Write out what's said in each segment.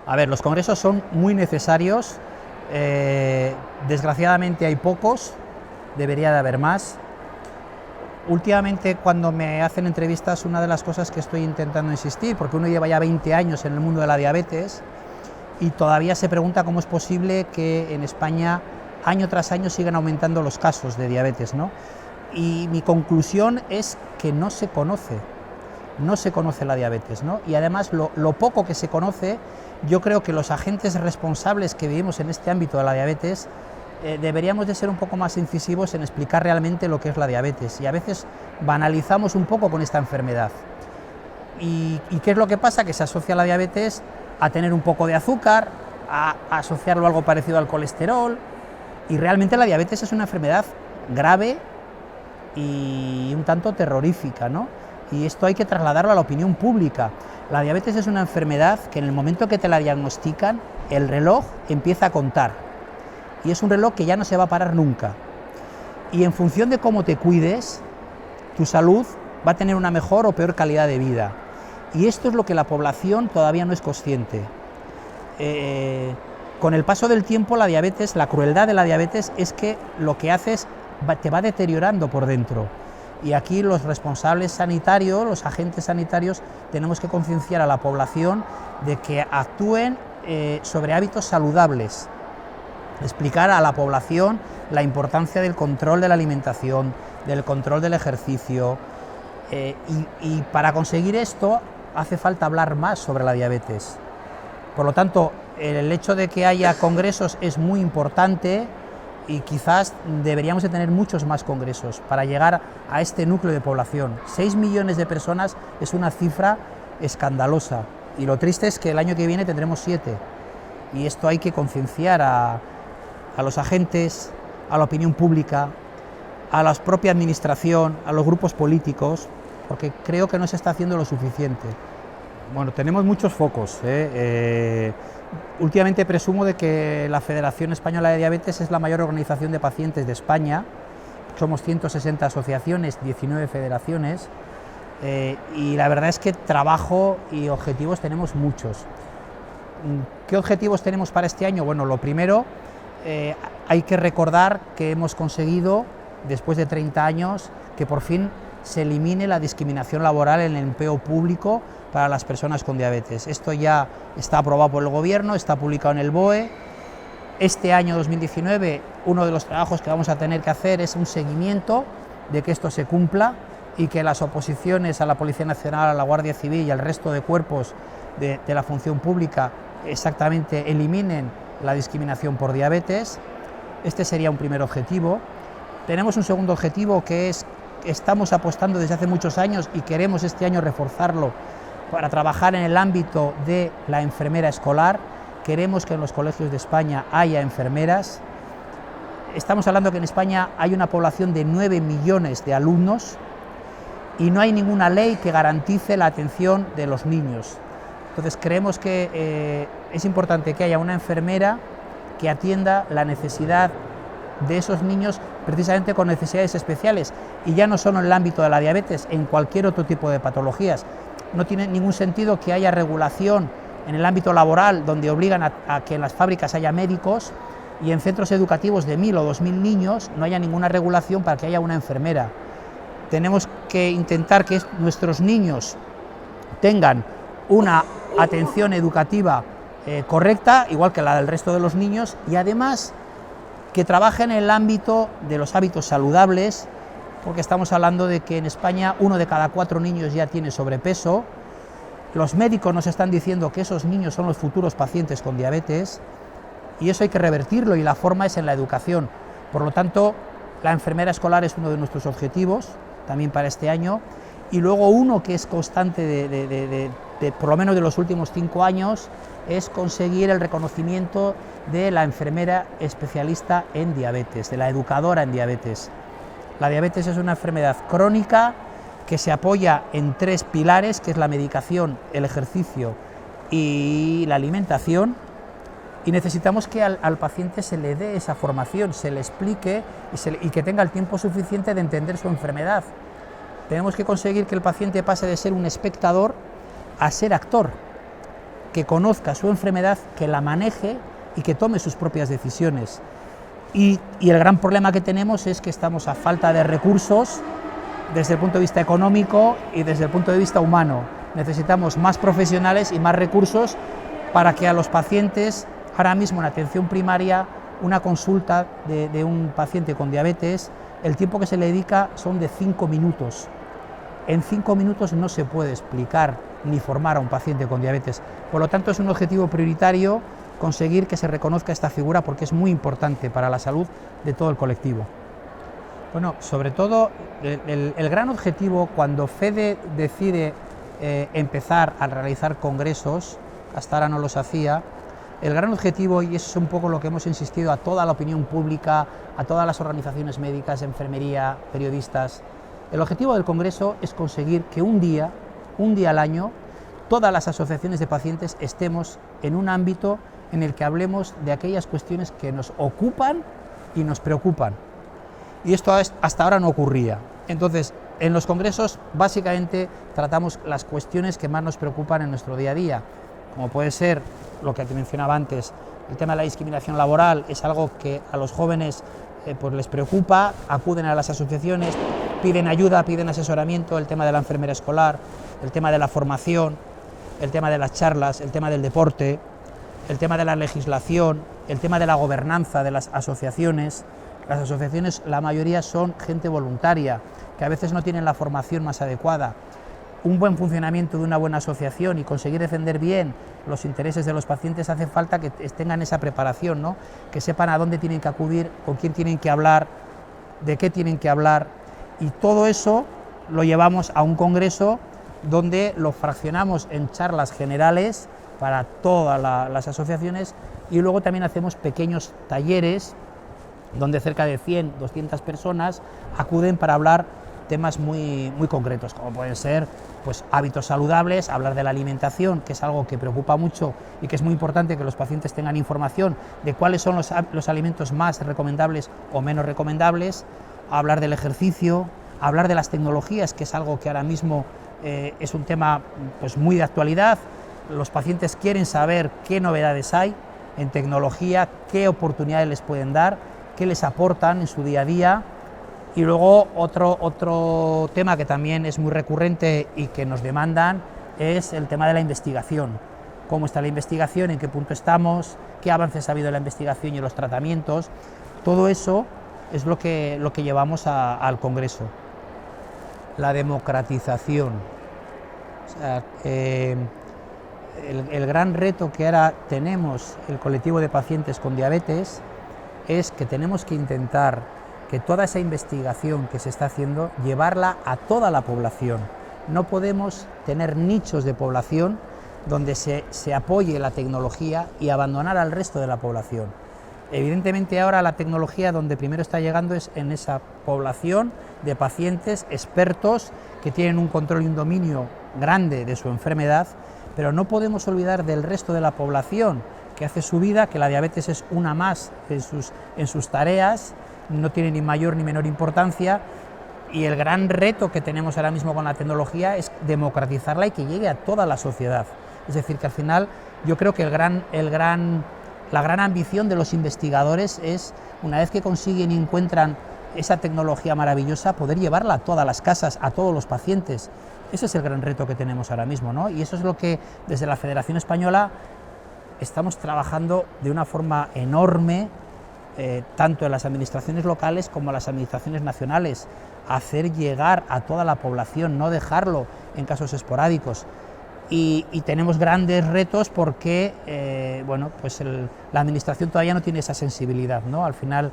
A ver, los congresos son muy necesarios, desgraciadamente hay pocos, debería de haber más. Últimamente, cuando me hacen entrevistas, una de las cosas que estoy intentando insistir, porque uno lleva ya 20 años en el mundo de la diabetes y todavía se pregunta cómo es posible que en España año tras año sigan aumentando los casos de diabetes, ¿no? Y mi conclusión es que no se conoce la diabetes, ¿no? Y además lo poco que se conoce, yo creo que los agentes responsables que vivimos en este ámbito de la diabetes deberíamos de ser un poco más incisivos en explicar realmente lo que es la diabetes, y a veces banalizamos un poco con esta enfermedad. ¿Y qué es lo que pasa? Que se asocia la diabetes a tener un poco de azúcar, a asociarlo a algo parecido al colesterol, y realmente la diabetes es una enfermedad grave y un tanto terrorífica, ¿no? Y esto hay que trasladarlo a la opinión pública. La diabetes es una enfermedad que en el momento que te la diagnostican, el reloj empieza a contar. Y es un reloj que ya no se va a parar nunca. Y en función de cómo te cuides, tu salud va a tener una mejor o peor calidad de vida. Y esto es lo que la población todavía no es consciente. Con el paso del tiempo, la diabetes, la crueldad de la diabetes es que lo que haces te va deteriorando por dentro. Y aquí los responsables sanitarios, los agentes sanitarios, tenemos que concienciar a la población de que actúen sobre hábitos saludables. Explicar a la población la importancia del control de la alimentación, del control del ejercicio, y para conseguir esto hace falta hablar más sobre la diabetes. Por lo tanto, el hecho de que haya congresos es muy importante, y quizás deberíamos de tener muchos más congresos para llegar a este núcleo de población. 6 millones de personas es una cifra escandalosa, y lo triste es que el año que viene tendremos 7, y esto hay que concienciar a los agentes, a la opinión pública, a la propia administración, a los grupos políticos, porque creo que no se está haciendo lo suficiente. Bueno, tenemos muchos focos. Últimamente presumo de que la Federación Española de Diabetes es la mayor organización de pacientes de España. Somos 160 asociaciones, 19 federaciones, y la verdad es que trabajo y objetivos tenemos muchos. ¿Qué objetivos tenemos para este año? Bueno, lo primero, hay que recordar que hemos conseguido, después de 30 años, que por fin se elimine la discriminación laboral en el empleo público para las personas con diabetes. Esto ya está aprobado por el Gobierno, está publicado en el BOE. Este año 2019, uno de los trabajos que vamos a tener que hacer es un seguimiento de que esto se cumpla, y que las oposiciones a la Policía Nacional, a la Guardia Civil y al resto de cuerpos de la función pública exactamente eliminen la discriminación por diabetes. Este sería un primer objetivo. Tenemos un segundo objetivo, que es que estamos apostando desde hace muchos años y queremos este año reforzarlo, para trabajar en el ámbito de la enfermera escolar. Queremos que en los colegios de España haya enfermeras. Estamos hablando que en España hay una población de 9 millones de alumnos y no hay ninguna ley que garantice la atención de los niños. Entonces creemos que es importante que haya una enfermera que atienda la necesidad de esos niños, precisamente con necesidades especiales, y ya no solo en el ámbito de la diabetes, en cualquier otro tipo de patologías. No tiene ningún sentido que haya regulación en el ámbito laboral, donde obligan a que en las fábricas haya médicos, y en centros educativos de 1000 o 2000 niños no haya ninguna regulación para que haya una enfermera. Tenemos que intentar que nuestros niños tengan una atención educativa correcta, igual que la del resto de los niños, y además que trabajen en el ámbito de los hábitos saludables, porque estamos hablando de que en España 1 de cada 4 niños ya tiene sobrepeso. Los médicos nos están diciendo que esos niños son los futuros pacientes con diabetes, y eso hay que revertirlo, y la forma es en la educación. Por lo tanto, la enfermera escolar es uno de nuestros objetivos también para este año, y luego uno que es constante de por lo menos de los últimos 5 años, es conseguir el reconocimiento de la enfermera especialista en diabetes, de la educadora en diabetes. La diabetes es una enfermedad crónica que se apoya en 3 pilares, que es la medicación, el ejercicio y la alimentación, y necesitamos que al paciente se le dé esa formación, se le explique y que tenga el tiempo suficiente de entender su enfermedad. Tenemos que conseguir que el paciente pase de ser un espectador a ser actor, que conozca su enfermedad, que la maneje y que tome sus propias decisiones. Y el gran problema que tenemos es que estamos a falta de recursos desde el punto de vista económico y desde el punto de vista humano. Necesitamos más profesionales y más recursos para que a los pacientes, ahora mismo en atención primaria, una consulta de un paciente con diabetes, el tiempo que se le dedica son de 5 minutos. En 5 minutos no se puede explicar ni formar a un paciente con diabetes. Por lo tanto, es un objetivo prioritario conseguir que se reconozca esta figura porque es muy importante para la salud de todo el colectivo. Bueno, sobre todo, el gran objetivo cuando FEDE decide empezar a realizar congresos, hasta ahora no los hacía, el gran objetivo, y eso es un poco lo que hemos insistido a toda la opinión pública, a todas las organizaciones médicas, enfermería, periodistas, el objetivo del congreso es conseguir que un día al año, todas las asociaciones de pacientes estemos en un ámbito en el que hablemos de aquellas cuestiones que nos ocupan y nos preocupan. Y esto hasta ahora no ocurría. Entonces, en los congresos básicamente tratamos las cuestiones que más nos preocupan en nuestro día a día, como puede ser lo que te mencionaba antes, el tema de la discriminación laboral. Es algo que a los jóvenes pues les preocupa, acuden a las asociaciones, piden ayuda, piden asesoramiento, el tema de la enfermera escolar, el tema de la formación, el tema de las charlas, el tema del deporte, el tema de la legislación, el tema de la gobernanza de las asociaciones. Las asociaciones, la mayoría son gente voluntaria, que a veces no tienen la formación más adecuada. Un buen funcionamiento de una buena asociación y conseguir defender bien los intereses de los pacientes hace falta que tengan esa preparación, ¿no? Que sepan a dónde tienen que acudir, con quién tienen que hablar, de qué tienen que hablar, y todo eso lo llevamos a un congreso donde lo fraccionamos en charlas generales para todas las asociaciones, y luego también hacemos pequeños talleres donde cerca de 100, 200 personas acuden para hablar temas muy concretos, como pueden ser pues, hábitos saludables, hablar de la alimentación, que es algo que preocupa mucho y que es muy importante que los pacientes tengan información de cuáles son los alimentos más recomendables o menos recomendables, hablar del ejercicio, hablar de las tecnologías, que es algo que ahora mismo es un tema pues, muy de actualidad. Los pacientes quieren saber qué novedades hay en tecnología, qué oportunidades les pueden dar, qué les aportan en su día a día. Y luego otro tema que también es muy recurrente y que nos demandan es el tema de la investigación. Cómo está la investigación, en qué punto estamos, qué avances ha habido en la investigación y en los tratamientos. Todo eso es lo que llevamos al Congreso. La democratización. O sea, el gran reto que ahora tenemos el colectivo de pacientes con diabetes es que tenemos que intentar que toda esa investigación que se está haciendo, llevarla a toda la población. No podemos tener nichos de población donde se apoye la tecnología y abandonar al resto de la población. Evidentemente ahora la tecnología donde primero está llegando es en esa población de pacientes expertos que tienen un control y un dominio grande de su enfermedad, pero no podemos olvidar del resto de la población que hace su vida, que la diabetes es una más en sus tareas, no tiene ni mayor ni menor importancia, y el gran reto que tenemos ahora mismo con la tecnología es democratizarla y que llegue a toda la sociedad. Es decir, que al final yo creo que la gran ambición de los investigadores es, una vez que consiguen y encuentran esa tecnología maravillosa, poder llevarla a todas las casas, a todos los pacientes. Ese es el gran reto que tenemos ahora mismo, ¿no? Y eso es lo que desde la Federación Española estamos trabajando de una forma enorme, tanto en las administraciones locales como en las administraciones nacionales, hacer llegar a toda la población, no dejarlo en casos esporádicos. Y tenemos grandes retos porque bueno, pues la administración todavía no tiene esa sensibilidad, ¿no? Al final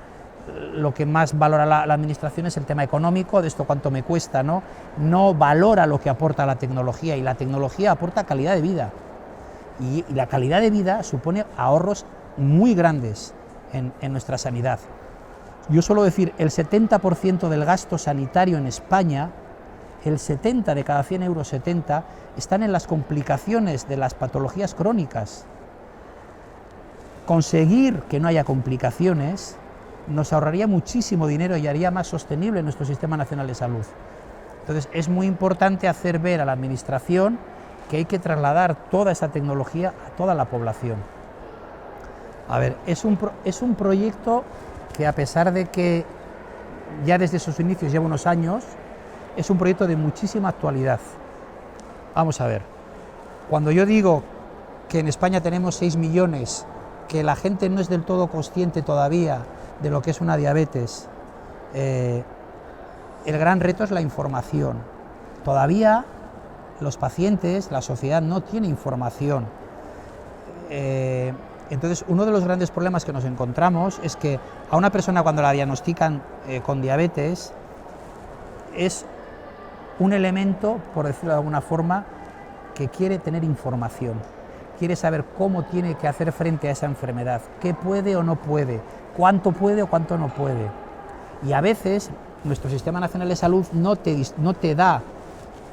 lo que más valora la administración es el tema económico, de esto cuánto me cuesta, ¿no? No valora lo que aporta la tecnología, y la tecnología aporta calidad de vida. Y la calidad de vida supone ahorros muy grandes en nuestra sanidad. Yo suelo decir, el 70% del gasto sanitario en España, el 70 de cada 100 euros, 70, están en las complicaciones de las patologías crónicas. Conseguir que no haya complicaciones nos ahorraría muchísimo dinero y haría más sostenible nuestro Sistema Nacional de Salud. Entonces, es muy importante hacer ver a la Administración que hay que trasladar toda esa tecnología a toda la población. A ver, es un proyecto que, a pesar de que ya desde sus inicios lleva unos años, es un proyecto de muchísima actualidad. Vamos a ver, cuando yo digo que en España tenemos 6 millones, que la gente no es del todo consciente todavía de lo que es una diabetes, el gran reto es la información. Todavía los pacientes, la sociedad no tiene información. Entonces, uno de los grandes problemas que nos encontramos es que a una persona, cuando la diagnostican con diabetes, es un elemento, por decirlo de alguna forma, que quiere tener información, quiere saber cómo tiene que hacer frente a esa enfermedad, qué puede o no puede, cuánto puede o cuánto no puede. Y a veces nuestro Sistema Nacional de Salud no te da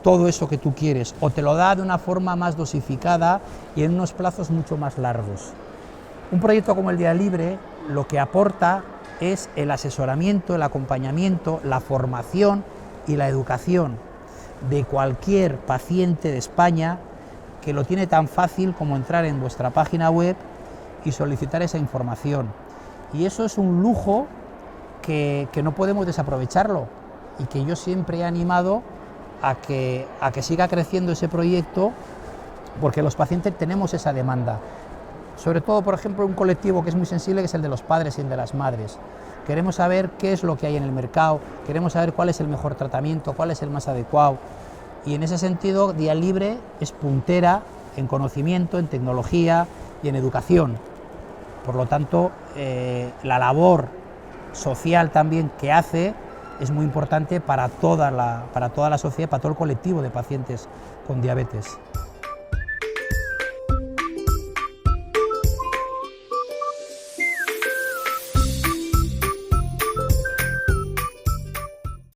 todo eso que tú quieres, o te lo da de una forma más dosificada y en unos plazos mucho más largos. Un proyecto como el Día Libre lo que aporta es el asesoramiento, el acompañamiento, la formación y la educación de cualquier paciente de España, que lo tiene tan fácil como entrar en vuestra página web y solicitar esa información. Y eso es un lujo que no podemos desaprovecharlo, y que yo siempre he animado a que siga creciendo ese proyecto, porque los pacientes tenemos esa demanda. Sobre todo, por ejemplo, un colectivo que es muy sensible, que es el de los padres y el de las madres. Queremos saber qué es lo que hay en el mercado, queremos saber cuál es el mejor tratamiento, cuál es el más adecuado. Y en ese sentido, Día Libre es puntera en conocimiento, en tecnología y en educación. Por lo tanto, la labor social también que hace es muy importante para toda la sociedad, para todo el colectivo de pacientes con diabetes.